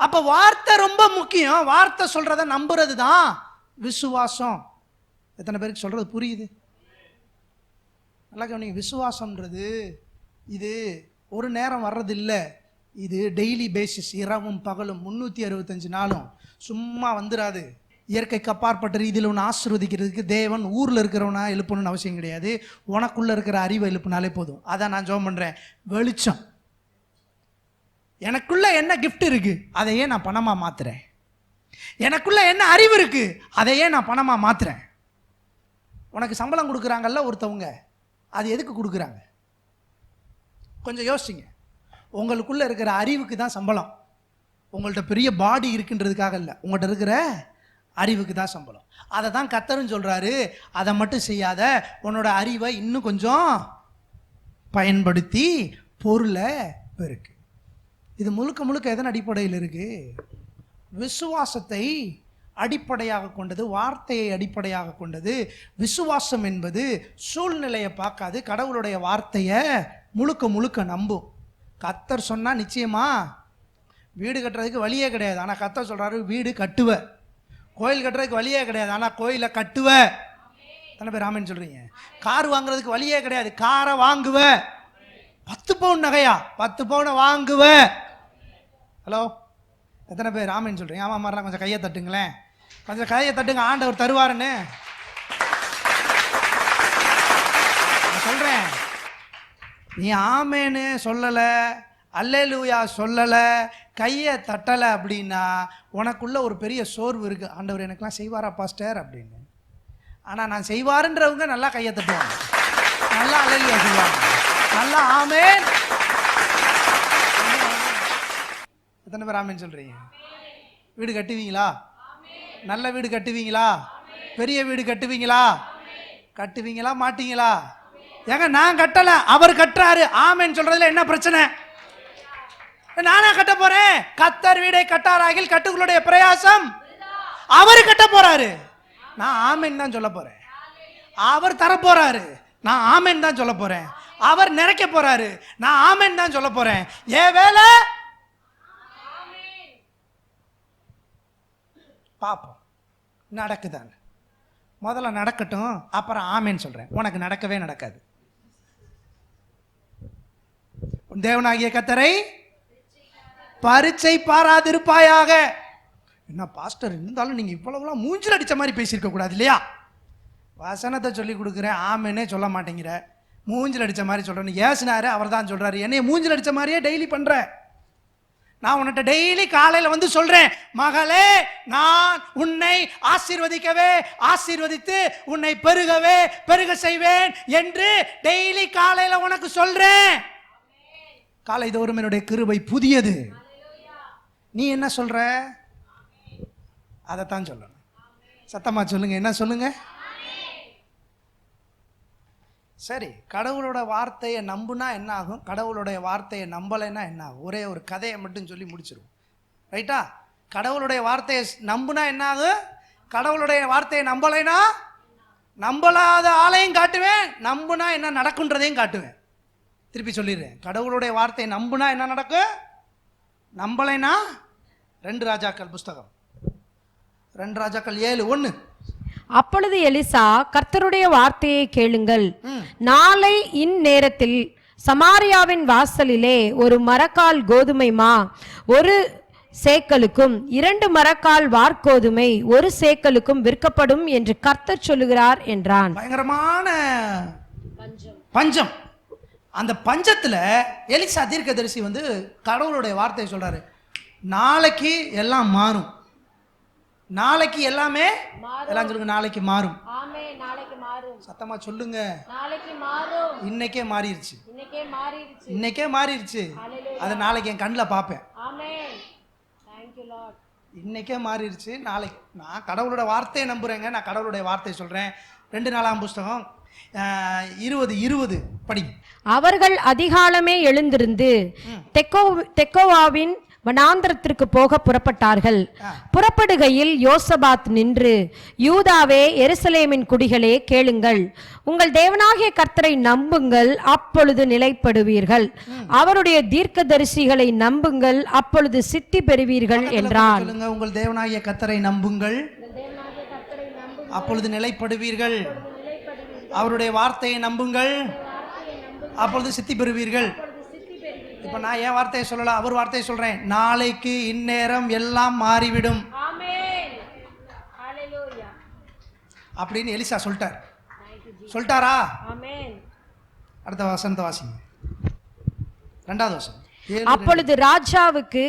அப்போ வார்த்தை ரொம்ப முக்கியம். வார்த்தை சொல்றத நம்புறது தான் விசுவாசம். எத்தனை பேருக்கு சொல்றது புரியுது? நல்லா கவனிங்க. விசுவாசம்ன்றது இது ஒரு நேரம் வர்றது இல்லை, இது டெய்லி பேசிஸ், இரவும் பகலும் 365 நாளும் சும்மா வந்துடாது. இயற்கைக்கு அப்பாற்பட்ட ரீதியில் ஒன்று ஆசீர்வதிக்கிறதுக்கு தேவன் ஊரில் இருக்கிறவனா எழுப்பணும்னு அவசியம் கிடையாது. உனக்குள்ளே இருக்கிற அறிவை எழுப்பினாலே போதும். அதான் நான் ஜெபம் பண்ணுறேன். வெளிச்சம். எனக்குள்ளே என்ன கிஃப்ட் இருக்குது அதையே நான் பணமாக மாற்றுறேன். எனக்குள்ளே என்ன அறிவு இருக்குது அதையே நான் பணமாக மாற்றுறேன். உனக்கு சம்பளம் கொடுக்குறாங்கல்ல ஒருத்தவங்க, அது எதுக்கு கொடுக்குறாங்க? கொஞ்சம் யோசிச்சிங்க. உங்களுக்குள்ளே இருக்கிற அறிவுக்கு தான் சம்பளம். உங்கள்கிட்ட பெரிய பாடி இருக்குன்றதுக்காக இல்லை, உங்கள்கிட்ட இருக்கிற அறிவுக்கு தான் சம்பளம். அதை தான் கர்த்தரும் சொல்கிறாரு, அதை மட்டும் செய்யாத, உன்னோட அறிவை இன்னும் கொஞ்சம் பயன்படுத்தி பொருளை பெருக்கு. இது முழுக்க எதன் அடிப்படையில் இருக்குது? விசுவாசத்தை அடிப்படையாக கொண்டது, வார்த்தையை அடிப்படையாக கொண்டது. விசுவாசம் என்பது சூழ்நிலையை பார்க்காது, கடவுளுடைய வார்த்தையை முழுக்க நம்பும். கர்த்தர் சொன்னால் நிச்சயமா வீடு கட்டுறதுக்கு வழியே கிடையாது, ஆனால் கர்த்தர் சொல்கிறாரு வீடு கட்டுவ. கோயில் கட்டுறதுக்கு வழியே கிடையாது, ஆனால் கோயிலை கட்டுவ. எத்தனை பேர் ஆமென் சொல்கிறீங்க? கார் வாங்குறதுக்கு வழியே கிடையாது, காரை வாங்குவ. 10 பவுன் நகையா 10 பவுனை வாங்குவ. ஹலோ, எத்தனை பேர் ஆமென் சொல்கிறீங்க? ஆமாம் மாதிரிலாம் கொஞ்சம் கையை தட்டுங்களேன், கொஞ்சம் கையை தட்டுங்க. ஆண்டவர் தருவாருன்னு நான் சொல்கிறேன். நீ ஆமேன்னு சொல்லலை, அல்லேலூயா சொல்லலை, கையை தட்டலை அப்படின்னா உனக்குள்ள ஒரு பெரிய சோர்வு இருக்குது. ஆண்டவர் எனக்கெல்லாம் செய்வாரா பாஸ்டர் அப்படின்னு. ஆனால் நான் செய்வாருன்றவங்க நல்லா கையை தட்டுவாங்க, நல்லா அல்லேலூயா சொல்லுவாங்க, நல்லா ஆமேன். எத்தனை பேர் ஆமென் சொல்றீங்க? வீடு கட்டுவீங்களா? நல்ல வீடு கட்டுவீங்களா? பெரிய வீடு கட்டுவீங்களா? கட்டுவீங்களா மாட்டீங்களா? ஏங்க நான் கட்டல, அவர் கட்டுறாரு. ஆமென் சொல்றதுல என்ன பிரச்சனை? நானா கட்ட போறேன்? கர்த்தர் வீடை கட்டாராகில் கட்டுகளுடைய பிரயாசம் அவர் கட்ட போறாரு. நான் ஆமென் தான் சொல்ல போறேன். அவர் தர போறாரு, நான் ஆமென் தான் சொல்ல போறேன். அவர் நிறைக்க போறாரு, நான் ஆமென் தான் சொல்ல போறேன். ஏன் வேலை பாப்போம் நடக்குதான்னு. முதல்ல நடக்கட்டும், அப்புறம் ஆமென் சொல்றேன். உனக்கு நடக்கவே நடக்காது. தேவனாகிய கர்த்தரை பரீட்சை பாராதிருப்பாயாக. என்ன பாஸ்டர், இருந்தாலும் நீங்க இவ்வளவுலாம் மூஞ்சில் அடிச்ச மாதிரி பேசியிருக்க கூடாது இல்லையா? வசனத்தை சொல்லி கொடுக்குறேன், ஆமென்னே சொல்ல மாட்டேங்கிற. மூஞ்சில் அடிச்ச மாதிரி சொல்றேன்னு ஏசுனாரு, அவர் தான் சொல்றாரு. என்னைய மூஞ்சில் அடிச்ச மாதிரியே டெய்லி பண்ற. நான் உன்கிட்ட டெய்லி காலையில வந்து சொல்றேன், மகளே நான் உன்னை ஆசீர்வதிக்கவே ஆசீர்வதித்து உன்னை பெருகவே பெருக செய்வேன் என்று டெய்லி காலையில உனக்கு சொல்றேன். காலை தோறும் என்னுடைய கிருபை புதியது. நீ என்ன சொல்ற? அதைத்தான் சொல்லணும். சத்தமா சொல்லுங்க, என்ன சொல்லுங்க? சரி, கடவுளோட வார்த்தையை நம்புனா என்ன ஆகும்? கடவுளுடைய வார்த்தையை நம்பலைன்னா என்ன ஆகும்? ஒரே ஒரு கதையை மட்டும் சொல்லி முடிச்சிருவோம், ரைட்டா? கடவுளுடைய வார்த்தையை நம்புனா என்ன ஆகும்? கடவுளுடைய வார்த்தையை நம்பலைன்னா நம்பலாத ஆளையும் காட்டுவேன், நம்புனா என்ன நடக்குன்றதையும் காட்டுவேன். திருப்பி சொல்லிடுறேன், கடவுளுடைய வார்த்தையை நம்புனா என்ன நடக்கும், நம்பலைன்னா 2 ராஜாக்கள் புஸ்தகம் 2 ராஜாக்கள் 7:1. அப்பொழுது எலிசா, கர்த்தருடைய வார்த்தையை கேளுங்கள், நாளை இந்நேரத்தில் சமாரியாவின் வாசலிலே ஒரு மரக்கால் கோதுமை மா 1 சேக்கலுக்கும் 2 மரக்கால் வார்கோதுமை 1 சேக்கலுக்கும் விற்கப்படும் என்று கர்த்தர் சொல்லுகிறார் என்றான். பயங்கரமான பஞ்சம். அந்த பஞ்சத்துல எலிசா தீர்க்கதரிசி வந்து கடவுளுடைய வார்த்தையை சொல்றாரு, நாளைக்கு எல்லாம் மாறும், நாளைக்கு எல்லாமே எல்லாம் சொல்லுங்க, நாளைக்கு மாறும். சத்தமா சொல்லுங்க, இன்னைக்கே மாறிடுச்சு, இன்னைக்கே மாறிடுச்சு. அதை நாளைக்கு என் கண்ணில் பார்ப்பேன். இன்னைக்கே மாறிடுச்சு, நாளைக்கு. நான் கடவுளோட வார்த்தையை நம்புறேங்க, நான் கடவுளுடைய வார்த்தையை சொல்றேன். 2 நாளாம் புஸ்தகம் 20:20 படிங்க. அவர்கள் அதிகாலமே எழுந்திருந்து தெக்கோவாவின் வனாந்தரத்திற்கு போக புறப்பட்டார்கள். புறப்படுகையில் யோசபாத் நின்று, யூதாவே எருசலேமின் குடிகளே கேளுங்கள், உங்கள் தேவனாகிய கர்த்தரை நம்புங்கள், அப்பொழுது நிலைப்படுவீர்கள். அவருடைய தீர்க்கதரிசிகளை நம்புங்கள், அப்பொழுது சித்தி பெறுவீர்கள் என்றார். உங்கள் தேவனாகிய கர்த்தரை நம்புங்கள், அப்பொழுது நிலைப்படுவீர்கள். அவருடைய வார்த்தையை நம்புங்கள், அப்பொழுது சித்தி பெறுவீர்கள். இப்ப நான் என் வார்த்தையை சொல்லல, அவர் வார்த்தையை சொல்றேன். நாளைக்கு இந்நேரம் எல்லாம் மாறிவிடும் அப்படின்னு எலிசா சொல்லிட்டார். சொல்லிட்டாரா? அடுத்த வசனத்தை வாசிங்க, 2வது வசனம். அப்பொழுது ராஜாவுக்கு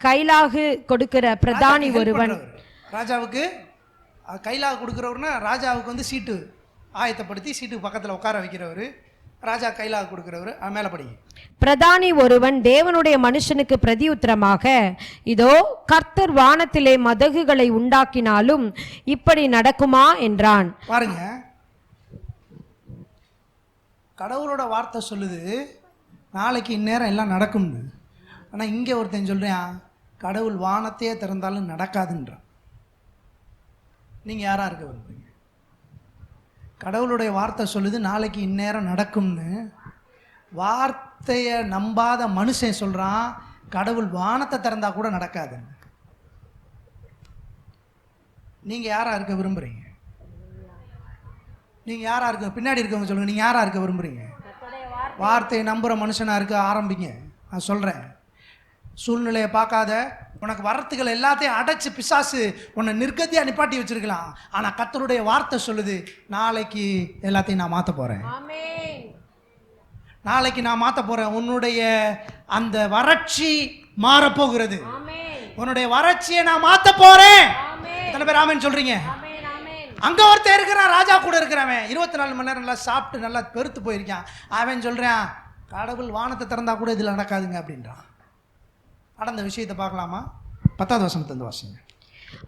கைலாகு கொடுக்கிற பிரதானி ஒருவன், ராஜாவுக்கு கைலாகு கொடுக்கிறவர்னா ராஜாவுக்கு வந்து சீட்டு ஆயத்தப்படுத்தி சீட்டுக்கு பக்கத்தில் உட்கார வைக்கிறவர், ராஜா கைலாக கொடுக்கிறவர். மேல படி. பிரதானி ஒருவன் தேவனுடைய மனுஷனுக்கு பிரதியுத்தரமாக, இதோ கர்த்தர் வானத்திலே மதகுகளை உண்டாக்கினாலும் இப்படி நடக்குமா என்றான். பாருங்க, கடவுளோட வார்த்தை சொல்லுது நாளைக்கு இந்நேரம் எல்லாம் நடக்கும்னு. ஆனா இங்க ஒருத்தன் சொல்றேன், கடவுள் வானத்தையே திறந்தாலும் நடக்காதுன்றான். நீங்க யாரா இருக்க விரும்புறீங்க? கடவுளுடைய வார்த்தை சொல்லுது நாளைக்கு இந்நேரம் நடக்கும்னு. வார்த்தையை நம்பாத மனுஷன் சொல்றான் கடவுள் வானத்தை திறந்தா கூட நடக்காதுன்னு. நீங்க யாரா இருக்க விரும்புறீங்க? நீங்க யாரா இருக்க? பின்னாடி இருக்கவங்க சொல்லுங்க, நீங்க யாரா இருக்க விரும்புறீங்க? வார்த்தையை நம்புற மனுஷனா இருக்க ஆரம்பிங்க. நான் சொல்றேன், சூழ்நிலையை பார்க்காத, உனக்கு வரத்துக்கள் எல்லாத்தையும் அடைச்சு பிசாசு உன்னை நிர்கதியா நிப்பாட்டி வச்சிருக்கலாம். ஆனா கர்த்தருடைய வார்த்தை சொல்லுது நாளைக்கு எல்லாத்தையும் நான் மாத்த போறேன், நாளைக்கு நான் மாத்த போறேன். உன்னுடைய அந்த வறட்சி மாறப்போகிறது, உன்னுடைய வறட்சியை நான் மாத்த போறேன். எத்தனை பேர் ஆமென் சொல்றீங்க? அங்க ஒருத்தர் இருக்கிறான், ராஜா கூட இருக்கிறவன், 24 மணி நேரம் நல்லா சாப்பிட்டு நல்லா பெருத்து போயிருக்கான். அவன் சொல்றான் கடவுள் வானத்தை திறந்தா கூட இதுல நடக்காதுங்க அப்படின்றான். நடந்த விஷயத்தை பார்க்கலாமா? 10வது வசனத்திலிருந்து வாசிங்க.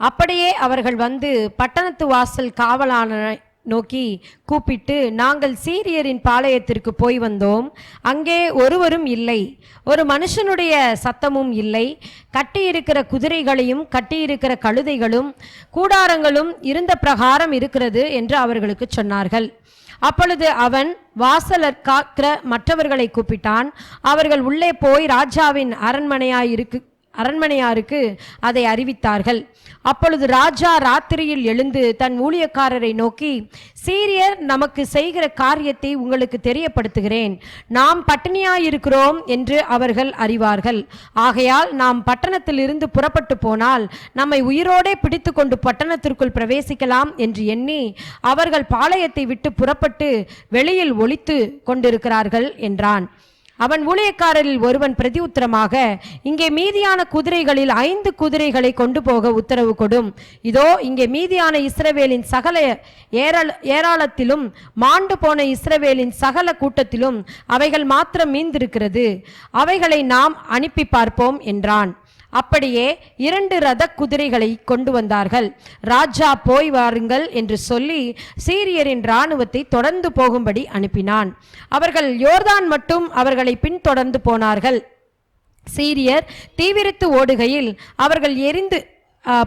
அப்படியே அவர்கள் வந்து பட்டணத்து வாசல் காவலாளனை நோக்கி கூப்பிட்டு, நாங்கள் சீரியரின் பாளையத்திற்கு போய் வந்தோம், அங்கே ஒருவரும் இல்லை, ஒரு மனுஷனுடைய சத்தமும் இல்லை, கட்டியிருக்கிற குதிரைகளையும் கட்டியிருக்கிற கழுதைகளும் கூடாரங்களும் இருந்த பிரகாரம் இருக்கிறது என்று அவர்களுக்கு சொன்னார்கள். அப்பொழுது அவன் வாசலர் காக்கிற மற்றவர்களை கூப்பிட்டான். அவர்கள் உள்ளே போய் ராஜாவின் அரண்மனையாருக்கு அதை அறிவித்தார்கள். அப்பொழுது ராஜா ராத்திரியில் எழுந்து தன் ஊழியக்காரரை நோக்கி, சீரியர் நமக்கு செய்கிற காரியத்தை உங்களுக்கு தெரியப்படுத்துகிறேன். நாம் பட்டினியாயிருக்கிறோம் என்று அவர்கள் அறிவார்கள். ஆகையால் நாம் பட்டணத்திலிருந்து புறப்பட்டு போனால் நம்மை உயிரோடே பிடித்து கொண்டு பட்டணத்திற்குள் பிரவேசிக்கலாம் என்று எண்ணி அவர்கள் பாளையத்தை விட்டு புறப்பட்டு வெளியில் ஒளித்து கொண்டிருக்கிறார்கள் என்றான். அவன் ஊழியக்காரரில் ஒருவன் பிரதியுத்தரமாக, இங்கே மீதியான குதிரைகளில் 5 குதிரைகளை கொண்டு போக உத்தரவு கொடும். இதோ இங்கே மீதியான இஸ்ரவேலின் சகல ஏராளத்திலும் மாண்டு போன இஸ்ரவேலின் சகல கூட்டத்திலும் அவைகள் மாத்திரம் மீந்திருக்கிறது. அவைகளை நாம் அனுப்பி பார்ப்போம் என்றான். அப்படியே 2 ரத குதிரைகளை கொண்டு வந்தார்கள். ராஜா போய் வாருங்கள் என்று சொல்லி சீரியரின் இராணுவத்தை தொடர்ந்து போகும்படி அனுப்பினான். அவர்கள் யோர்தான் மட்டும் அவர்களை பின்தொடர்ந்து போனார்கள். சீரியர் தீவிரித்து ஓடுகையில் அவர்கள் எரிந்து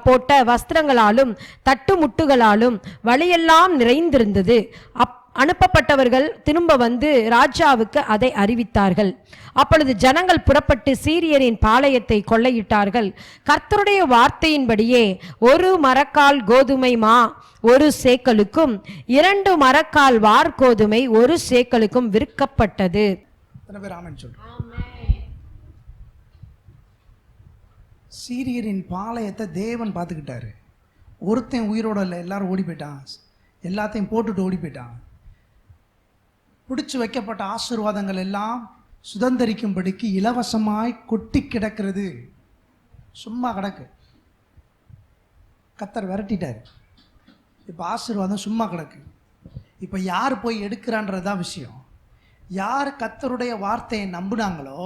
போட்ட வஸ்திரங்களாலும் தட்டுமுட்டுகளாலும் வழியெல்லாம் நிறைந்திருந்தது. அனுப்பப்பட்டவர்கள் திரும்ப வந்து ராஜாவுக்கு அதை அறிவித்தார்கள். அப்பொழுது ஜனங்கள் புறப்பட்டு சீரியரின் பாளையத்தை கொள்ளையிட்டார்கள். கர்த்தருடைய வார்த்தையின்படியே 1 மரக்கால் கோதுமை மா 1 சேக்கலுக்கும் 2 மரக்கால் வார்கோதுமை 1 சேக்கலுக்கும் விற்கப்பட்டது. சீரியரின் பாளையத்தை தேவன் பார்த்துக்கிட்டாரு. ஒருத்தன் உயிரோட இல்லை, எல்லாரும் ஓடி போயிட்டான். எல்லாத்தையும் போட்டுட்டு ஓடி போயிட்டான். பிடிச்சு வைக்கப்பட்ட ஆசீர்வாதங்கள் எல்லாம் சுதந்திரிக்கும்படிக்கு இலவசமாய் கொட்டி கிடக்கிறது. சும்மா கிடக்கு. கர்த்தர் விரட்டிட்டார். இப்போ ஆசீர்வாதம் சும்மா கிடக்கு. இப்போ யார் போய் எடுக்கிறான்றதுதான் விஷயம். யார் கர்த்தருடைய வார்த்தையை நம்பினாங்களோ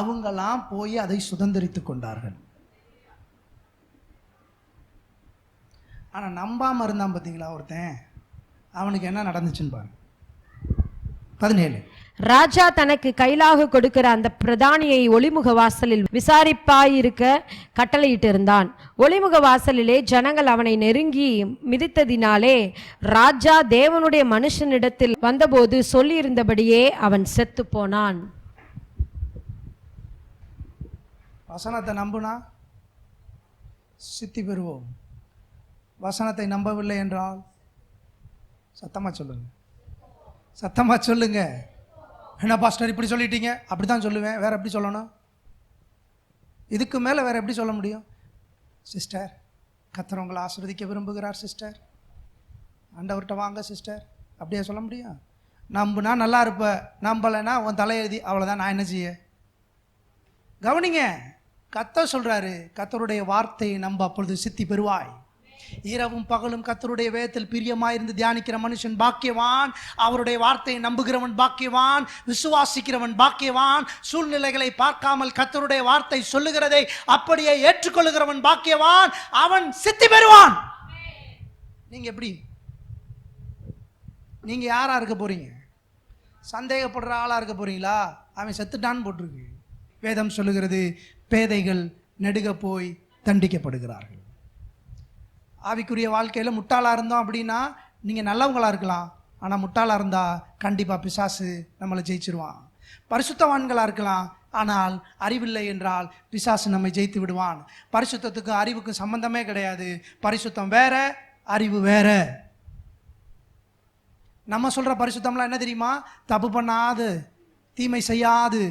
அவங்களாம் போய் அதை சுதந்திரித்து கொண்டார்கள். ஆனால் நம்பாமல் இருந்தான் பார்த்தீங்களா ஒருத்தன், அவனுக்கு என்ன நடந்துச்சுன்னு பாருங்க. 17. ராஜா தனக்கு கைலாக கொடுக்கிற அந்த பிரதானியை ஒளிமுக வாசலில் விசாரிப்பாயிருக்க கட்டளையிட்டு இருந்தான். ஒளிமுக வாசலிலே ஜனங்கள் அவனை நெருங்கி மிதித்ததினாலே ராஜா தேவனுடைய மனுஷனிடத்தில் வந்தபோது சொல்லியிருந்தபடியே அவன் செத்து போனான். வசனத்தை நம்புனா சித்தி பெறுவோம். வசனத்தை நம்பவில்லை என்றால் சத்தமா சொல்லுங்க, சத்தமா சொல்லுங்க. என்ன பாஸ்டர் இப்படி சொல்லிட்டீங்க? அப்படி தான் சொல்லுவேன், வேற எப்படி சொல்லணும்? இதுக்கு மேலே வேற எப்படி சொல்ல முடியும்? சிஸ்டர், கர்த்தர் உங்களை ஆசீர்வதிக்க விரும்புகிறார் சிஸ்டர், ஆண்டவர்கிட்ட வாங்க சிஸ்டர், அப்படியே சொல்ல முடியும்? நம்புனா நல்லா இருப்ப, நம்பலைன்னா உன் தலையெழுதி, அவ்வளோதான். நான் என்ன செய்ய? கவனிங்க, கர்த்தர் சொல்றாரு, கர்த்தருடைய வார்த்தையை நம்ப, அப்பொழுது சித்தி பெறுவாய். இரவும் பகலும் கர்த்தருடைய வேதத்தில் பிரியமாயிருந்து தியானிக்கிற மனுஷன் பாக்கியவான். அவருடைய வார்த்தையை நம்புகிறவன் பாக்கியவான், விசுவாசிக்கிறவன் பாக்கியவான். சூழ்நிலைகளை பார்க்காமல் கர்த்தருடைய வார்த்தை சொல்லுகிறதை அப்படியே ஏற்றுக்கொள்ளுகிறவன் பாக்கியவான். அவன் சித்தி பெறுவான். நீங்க எப்படி? நீங்க யாரா இருக்க போறீங்க? சந்தேகப்படுற ஆளா இருக்க போறீங்களா? அவன் செத்துட்டான்னு போட்டிருக்கு. வேதம் சொல்லுகிறது, பேதைகள் நெடுக போய் தண்டிக்கப்படுகிறார்கள். ஆவிக்குரிய வாழ்க்கையில் முட்டாளாக இருந்தோம் அப்படின்னா நீங்கள் நல்லவங்களாக இருக்கலாம், ஆனால் முட்டாளாக இருந்தால் கண்டிப்பாக பிசாசு நம்மளை ஜெயிச்சிருவான். பரிசுத்தவான்களாக இருக்கலாம், ஆனால் அறிவில்லை என்றால் பிசாசு நம்மை ஜெயித்து விடுவான். பரிசுத்தத்துக்கும் அறிவுக்கும் சம்பந்தமே கிடையாது. பரிசுத்தம் வேற, அறிவு வேற. நம்ம சொல்கிற பரிசுத்தம்லாம் என்ன தெரியுமா? தப்பு பண்ணாது, தீமை செய்யாது,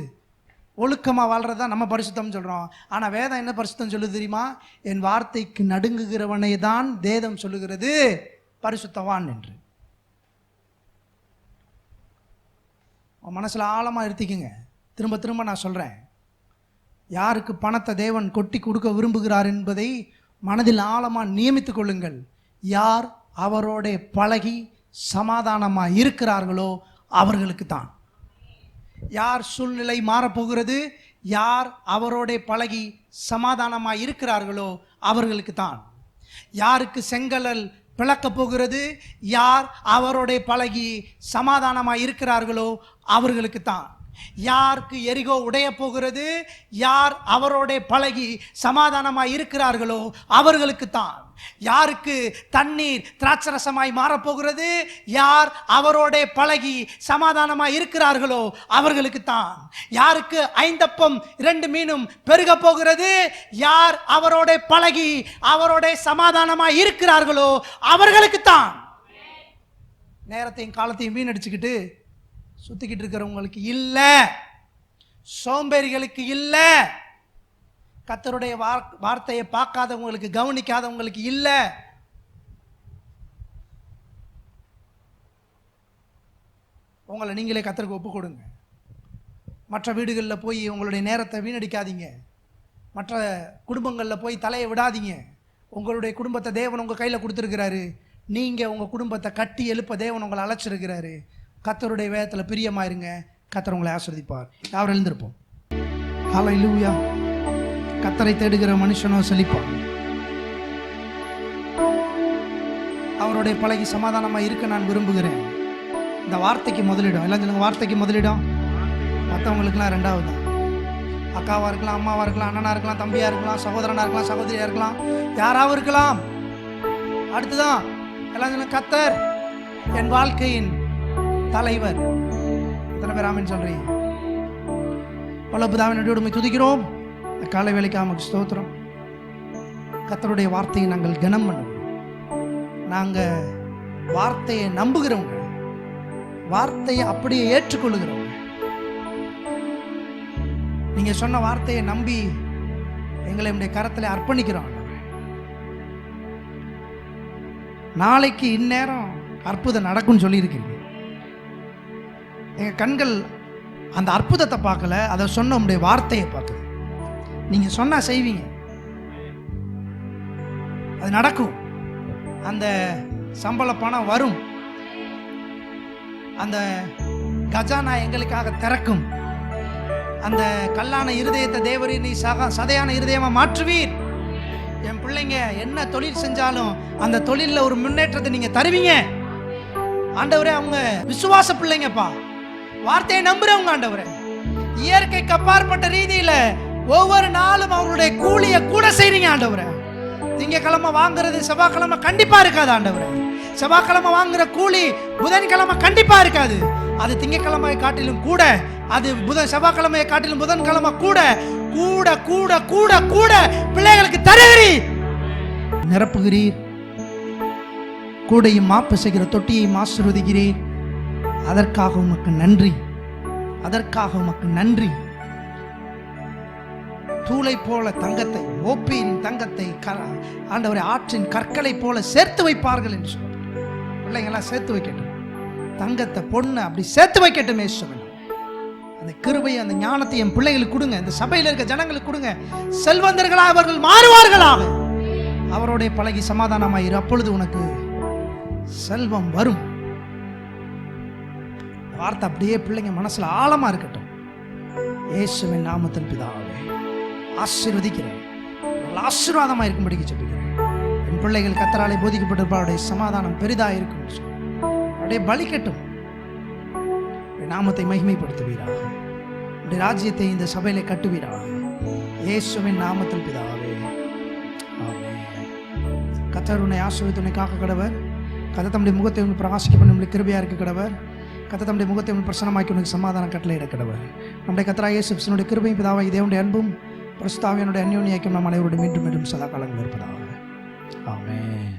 ஒழுக்கமாக வாழ்கிறது தான் நம்ம பரிசுத்தம் சொல்கிறோம். ஆனால் வேதம் என்ன பரிசுத்தம் சொல்லுது தெரியுமா? என் வார்த்தைக்கு நடுங்குகிறவனை தான் வேதம் சொல்லுகிறது பரிசுத்தவான் என்று. மனசில் ஆழமாக இருத்திக்குங்க. திரும்ப திரும்ப நான் சொல்கிறேன், யாருக்கு பணத்தை தேவன் கொட்டி கொடுக்க விரும்புகிறார் என்பதை மனதில் ஆழமாக நியமித்து கொள்ளுங்கள். யார் அவரோட பழகி சமாதானமாக இருக்கிறார்களோ அவர்களுக்கு தான். யார் சூழ்நிலை மாறப்போகிறது, யார் அவரோட பழகி சமாதானமாய் இருக்கிறார்களோ அவர்களுக்கு தான். யாருக்கு செங்கடல் பிளக்க போகிறது, யார் அவரோட பழகி சமாதானமாய் இருக்கிறார்களோ அவர்களுக்கு தான். யாருக்கு எரிகோ உடைய போகிறது, யார் அவரோட பழகி சமாதானமாய் இருக்கிறார்களோ அவர்களுக்கு தான். யாருக்கு தண்ணீர் திராட்சரசமாய் மாறப்போகிறது, யார் அவரோட பழகி சமாதானமாய் இருக்கிறார்களோ அவர்களுக்கு தான். யாருக்கு 5 அப்பம் 2 மீனும் பெருக போகிறது, யார் அவரோட பழகி அவரோட சமாதானமாய் இருக்கிறார்களோ அவர்களுக்கு தான். நேரத்தையும் காலத்தையும் வீணடிச்சுக்கிட்டு சுத்திக்கிட்டு இருக்கிறவங்களுக்கு இல்ல, சோம்பேறிகளுக்கு இல்ல, கர்த்தருடைய வார்த்தையை பார்க்காதவங்களுக்கு, கவனிக்காதவங்களுக்கு இல்ல. உங்களை நீங்களே கர்த்தருக்கு ஒப்பு கொடுங்க. மற்ற வீடுகளில் போய் உங்களுடைய நேரத்தை வீணடிக்காதீங்க. மற்ற குடும்பங்களில் போய் தலையை விடாதீங்க. உங்களுடைய குடும்பத்தை தேவன் உங்கள் கையில் கொடுத்துருக்கிறாரு. நீங்கள் உங்கள் குடும்பத்தை கட்டி எழுப்ப தேவன் உங்களை அழைச்சிருக்கிறாரு. கர்த்தருடைய வேதத்தில் பிரியமாயிருங்க. கர்த்தர் உங்களை ஆசீர்வதிப்பார். யாரும் எழுந்திருப்போம். ஹல்லேலூயா. கர்த்தரை தேடுகிற மனுஷனோ செழிப்பான். அவருடைய பழகி சமாதானமாக இருக்க நான் விரும்புகிறேன். இந்த வார்த்தைக்கு முதலிடம். எல்லாம் சொல்லுங்க, வார்த்தைக்கு முதலிடம். மற்றவங்களுக்குலாம் 2வது தான். அக்காவாக இருக்கலாம், அம்மாவாக இருக்கலாம், அண்ணனாக இருக்கலாம், தம்பியாக இருக்கலாம், சகோதரனாக இருக்கலாம், சகோதரியாக இருக்கலாம், யாராவது இருக்கலாம். அடுத்துதான் எல்லாம் சொல்லுங்க, கர்த்தர் என் வாழ்க்கையின் தலைவர். எத்தனை பேர் ஆமென் சொல்றீங்க? பலபுதாவினோடு உம்மை துதிக்கிறோம். காலை வேளைக்கு ஆமக்கு ஸ்தோத்திரம். கர்த்தருடைய வார்த்தையை நாங்கள் கனம் பண்ணுவோம். நாங்கள் வார்த்தையை நம்புகிறவங்க, வார்த்தையை அப்படியே ஏற்றுக்கொள்ளுகிறவங்க. நீங்க சொன்ன வார்த்தையை நம்பி எங்களை நம்முடைய கரத்தில் அர்ப்பணிக்கிறோம். நாளைக்கு இந்நேரம் அற்புதம் நடக்கும்னு சொல்லியிருக்கீங்க. எங்கள் கண்கள் அந்த அற்புதத்தை பார்க்கல, அதை சொன்ன உங்களுடைய வார்த்தையை பார்க்குது. நீங்கள் சொன்னால் செய்வீங்க, அது நடக்கும். அந்த சம்பள பணம் வரும், அந்த கஜானா எங்களுக்காக திறக்கும். அந்த கல்லான இருதயத்தை தேவரீ நீ சதையான இருதயமாக மாற்றுவீர். என் பிள்ளைங்க என்ன தொழில் செஞ்சாலும் அந்த தொழிலில் ஒரு முன்னேற்றத்தை நீங்கள் தருவீங்க ஆண்டவரே. அவங்க விசுவாச பிள்ளைங்கப்பா, வார்த்தையை நம்புறவங்க ஆண்டவரே. இயற்கைக்கு அப்பாற்பட்ட ரீதியில ஒவ்வொரு நாளும் அவருடைய கூலியை கூட செய்றீங்க ஆண்டவரே. திங்கக்கிழமை வாங்குறது செவ்வாய்க்கிழமை கண்டிப்பா இருக்காது ஆண்டவரே. செவ்வாய்க்கிழமை வாங்குற கூலி புதன்கிழமை கண்டிப்பா இருக்காது. அது திங்கக்கிழமை காட்டிலும் கூட, அது செவ்வாய்க்கிழமையை காட்டிலும் புதன்கிழமை கூட கூட கூட கூட கூட பிள்ளைகளுக்கு தருகிறீர், நிரப்புகிறீர். கூடையும் மாப்பு செய்கிற தொட்டியையும் ஆசீர்வதிக்கிறீர். அதற்காக உமக்கு நன்றி, அதற்காக உமக்கு நன்றி. தூளை போல தங்கத்தை, ஓப்பியின் தங்கத்தை ஆண்டவரை ஆற்றின் கற்களை போல சேர்த்து வைப்பார்கள் என்று சொல்ல. பிள்ளைங்களாம் சேர்த்து வைக்கட்டும், தங்கத்தை பொண்ணு அப்படி சேர்த்து வைக்கட்டும். அந்த கிருபை, அந்த ஞானத்தை என் பிள்ளைகளுக்கு கொடுங்க. இந்த சபையில் இருக்க ஜனங்களுக்கு கொடுங்க. செல்வந்தர்களாக அவர்கள் மாறுவார்களாக. அவருடைய பழகி சமாதானமாயிரு, அப்பொழுது உனக்கு செல்வம் வரும். வார்த்தை அப்படியே பிள்ளைங்க மனசுல ஆழமா இருக்கட்டும். இயேசுவின் நாமத்தில் பிதாவே ஆசீர்வதிக்கிறேன். ஆசீர்வாதமா இருக்கும்படிக்கு ஜெபிக்கிறேன். என் பிள்ளைகள் கர்த்தராலே போதிக்கப்பட்டிருப்பாருடைய சமாதானம் பெரிதாக இருக்கும். அப்படியே பலிக்கட்டும். நாமத்தை மகிமைப்படுத்துவீராக. உடைய ராஜ்யத்தை இந்த சபையில கட்டுவீராக. இயேசுவின் நாமத்தில் பிதாவே ஆமென். கர்த்தர் உன்னை ஆசீர்வதித்து உன்னை காக்க கடவர். கர்த்தர் தம்முடைய முகத்தை உனக்கு பிரகாசிக்க பண்ணி உங்களை கிருபையா இருக்க கடவர். கர்த்தர் தம்முடைய முகத்தை உனக்கு பிரசன்னமாக்கி உனக்கு சமாதானம் கட்டளையிட கடவர். நம்முடைய கர்த்தராகிய இயேசு கிறிஸ்துவினுடைய கிருபையும் பிதாவாகிய தேவனுடைய அன்பும் பரிசுத்த ஆவியானவருடைய அந்யோன்ய ஐக்கியம் நம் அனைவரோடு மீண்டும் மீண்டும் சதா காலங்கள் இருப்பதாக. ஆமென்.